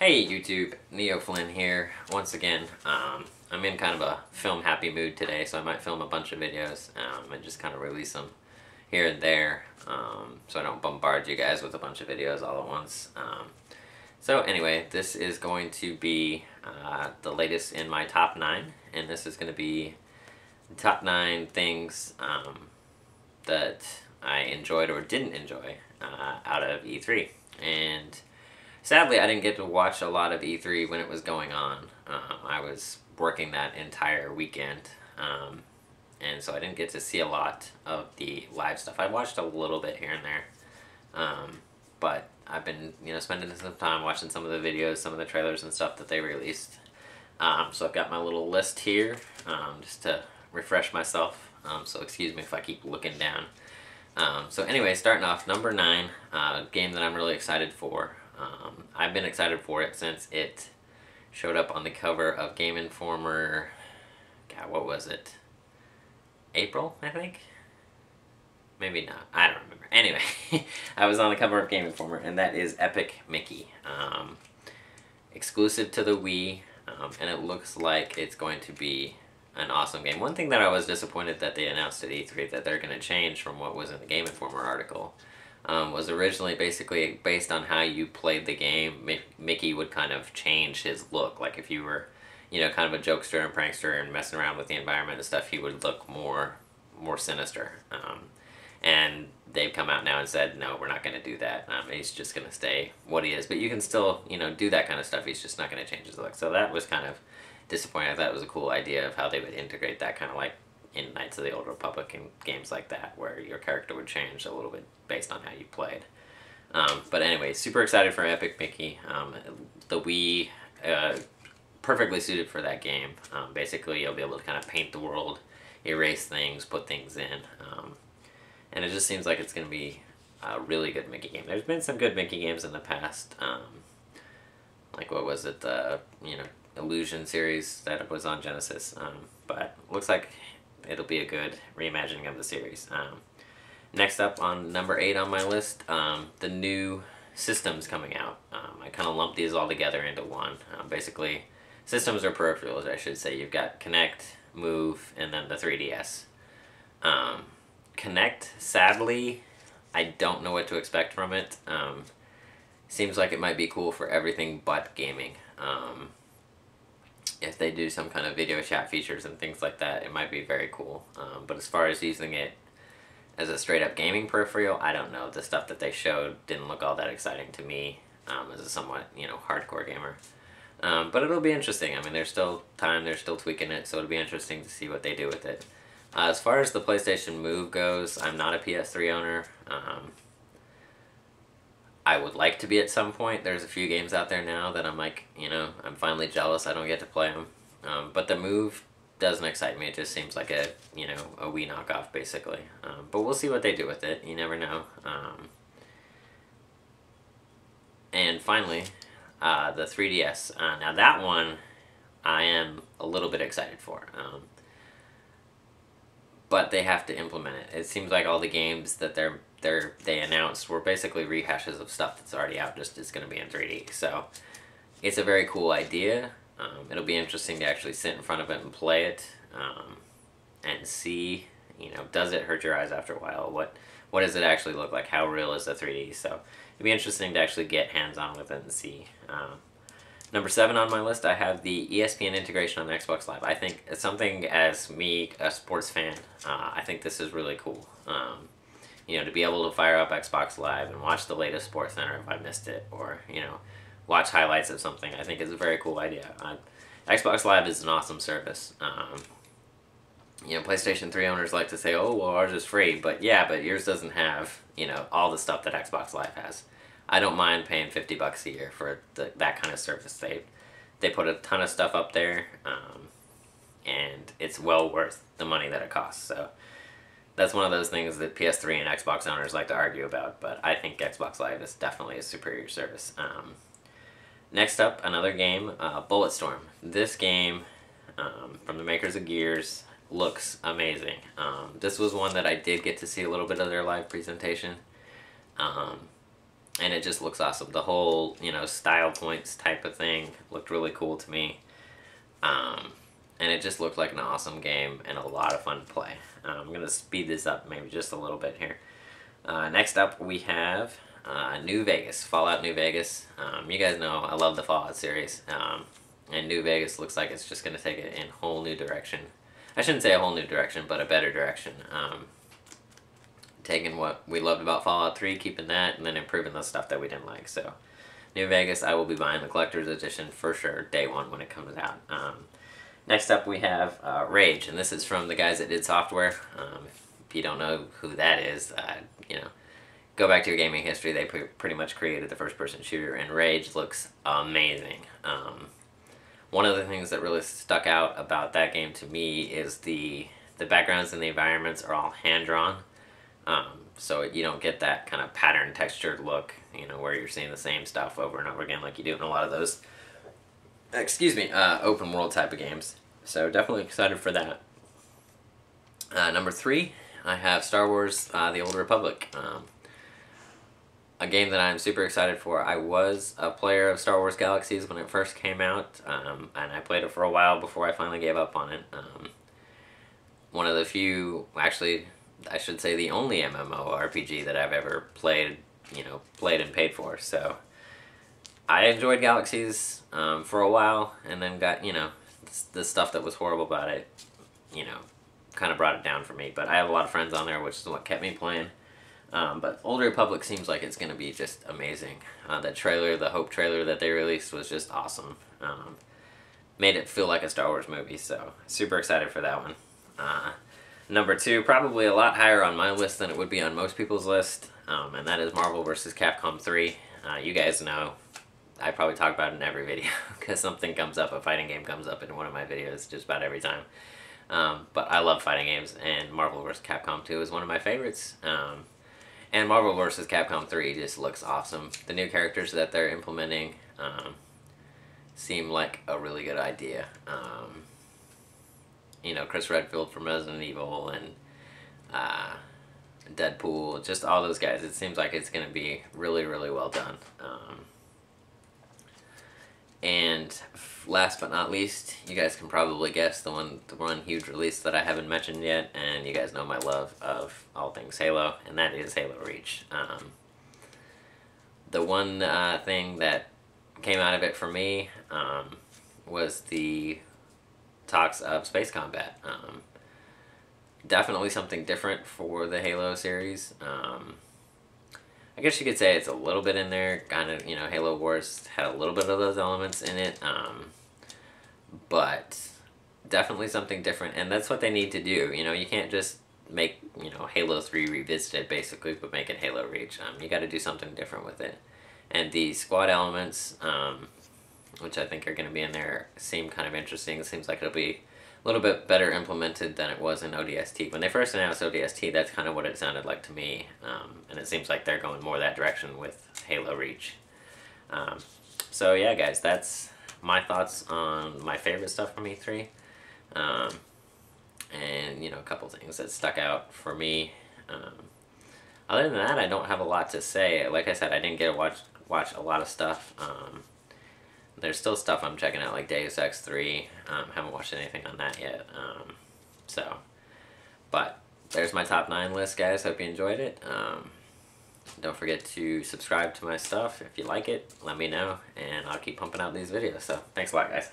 Hey YouTube, Neo Flynn here once again. I'm in kind of a film happy mood today, so I might film a bunch of videos and just kind of release them here and there, so I don't bombard you guys with a bunch of videos all at once. So anyway, this is going to be the latest in my top 9, and this is going to be the top 9 things that I enjoyed or didn't enjoy out of E3. And sadly, I didn't get to watch a lot of E3 when it was going on. I was working that entire weekend, and so I didn't get to see a lot of the live stuff. I watched a little bit here and there, but I've been, spending some time watching some of the videos, some of the trailers and stuff that they released. So I've got my little list here, just to refresh myself. So excuse me if I keep looking down. So anyway, starting off, number 9, game that I'm really excited for. I've been excited for it since it showed up on the cover of Game Informer. God, what was it? April, I think? Maybe not. I don't remember. Anyway, I was on the cover of Game Informer, and that is Epic Mickey. Exclusive to the Wii, and it looks like it's going to be an awesome game. One thing that I was disappointed that they announced at E3 that they're going to change from what was in the Game Informer article was originally basically based on how you played the game. Mickey would kind of change his look. Like if you were, kind of a jokester and prankster and messing around with the environment and stuff, he would look more sinister. And they've come out now and said, no, we're not going to do that. He's just going to stay what he is. But you can still, do that kind of stuff. He's just not going to change his look. So that was kind of disappointing. I thought it was a cool idea of how they would integrate that, kind of like in Knights of the Old Republic and games like that, where your character would change a little bit based on how you played. But anyway, super excited for Epic Mickey. The Wii, perfectly suited for that game. Basically, you'll be able to kind of paint the world, erase things, put things in. And it just seems like it's going to be a really good Mickey game. There's been some good Mickey games in the past. Like, what was it? The, Illusion series that was on Genesis. But looks like it'll be a good reimagining of the series. Next up on number 8 on my list, the new systems coming out. I kind of lumped these all together into one. Basically, systems or peripherals, I should say. You've got Kinect, Move, and then the 3DS. Kinect, sadly, I don't know what to expect from it. Seems like it might be cool for everything but gaming. If they do some kind of video chat features and things like that, it might be very cool. But as far as using it as a straight up gaming peripheral, I don't know. The stuff that they showed didn't look all that exciting to me as a somewhat, hardcore gamer. But it'll be interesting. I mean, there's still time, they're still tweaking it, so it'll be interesting to see what they do with it. As far as the PlayStation Move goes, I'm not a PS3 owner. I would like to be at some point. There's a few games out there now that I'm like, I'm finally jealous I don't get to play them. But the Move doesn't excite me. It just seems like a Wii knockoff, basically. But we'll see what they do with it. You never know. And finally, the 3DS. Now that one, I am a little bit excited for. But they have to implement it. It seems like all the games that they announced were basically rehashes of stuff that's already out, just it's going to be in 3D. So it's a very cool idea. It'll be interesting to actually sit in front of it and play it, and see, does it hurt your eyes after a while? What does it actually look like? How real is the 3D? So it'll be interesting to actually get hands-on with it and see. Number 7 on my list, I have the ESPN integration on Xbox Live. I think it's something, as me, a sports fan, I think this is really cool. To be able to fire up Xbox Live and watch the latest Sports Center if I missed it, or, watch highlights of something, I think is a very cool idea. Xbox Live is an awesome service. PlayStation 3 owners like to say, oh, well, ours is free, but yeah, but yours doesn't have, all the stuff that Xbox Live has. I don't mind paying $50 a year for that kind of service. They put a ton of stuff up there, and it's well worth the money that it costs. So that's one of those things that PS3 and Xbox owners like to argue about, but I think Xbox Live is definitely a superior service. Next up, another game, Bulletstorm. This game, from the makers of Gears, looks amazing. This was one that I did get to see a little bit of their live presentation. and it just looks awesome. The whole, you know, style points type of thing looked really cool to me. And it just looked like an awesome game and a lot of fun to play. I'm going to speed this up maybe just a little bit here. Next up we have New Vegas, Fallout New Vegas. You guys know I love the Fallout series, and New Vegas looks like it's just going to take it in a whole new direction. I shouldn't say a whole new direction, but a better direction. Taking what we loved about Fallout 3, keeping that, and then improving the stuff that we didn't like. So New Vegas, I will be buying the collector's edition for sure, day one when it comes out. Next up we have Rage, and this is from the guys at id Software. If you don't know who that is, you know, go back to your gaming history. They pretty much created the first-person shooter, and Rage looks amazing. One of the things that really stuck out about that game to me is the backgrounds and the environments are all hand-drawn. So you don't get that kind of pattern textured look, you know, where you're seeing the same stuff over and over again like you do in a lot of those, open world type of games. So definitely excited for that. Number 3, I have Star Wars The Old Republic. A game that I'm super excited for. I was a player of Star Wars Galaxies when it first came out, and I played it for a while before I finally gave up on it. One of the few, actually, I should say the only MMORPG that I've ever played, you know, and paid for. So I enjoyed Galaxies for a while, and then got, you know, the stuff that was horrible about it, you know, kind of brought it down for me. But I have a lot of friends on there, which is what kept me playing. But Old Republic seems like it's going to be just amazing. The trailer, the Hope trailer that they released was just awesome. Made it feel like a Star Wars movie, so super excited for that one. Number 2, probably a lot higher on my list than it would be on most people's list, and that is Marvel vs. Capcom 3. You guys know, I probably talk about it in every video, because something comes up, a fighting game comes up in one of my videos just about every time. But I love fighting games, and Marvel vs. Capcom 2 is one of my favorites. And Marvel vs. Capcom 3 just looks awesome. The new characters that they're implementing seem like a really good idea. You know, Chris Redfield from Resident Evil and Deadpool, just all those guys. It seems like it's going to be really, really well done. And last but not least, you guys can probably guess the one huge release that I haven't mentioned yet, and you guys know my love of all things Halo, and that is Halo Reach. The one thing that came out of it for me was the talks of space combat. Definitely something different for the Halo series. I guess you could say it's a little bit in there, kind of, you know, Halo Wars had a little bit of those elements in it, but definitely something different, and that's what they need to do. You know, you can't just make, you know, Halo 3 Revisited, basically, but make it Halo Reach. You got to do something different with it. And the squad elements, which I think are going to be in there, seem kind of interesting. It seems like it'll be a little bit better implemented than it was in ODST. When they first announced ODST, that's kind of what it sounded like to me, and it seems like they're going more that direction with Halo Reach. So yeah, guys, that's my thoughts on my favorite stuff from E3, and, you know, a couple things that stuck out for me. Other than that, I don't have a lot to say. Like I said, I didn't get to watch a lot of stuff. There's still stuff I'm checking out, like Deus Ex 3. Haven't watched anything on that yet. But there's my top 9 list, guys. Hope you enjoyed it. Don't forget to subscribe to my stuff. If you like it, let me know, and I'll keep pumping out these videos. So thanks a lot, guys.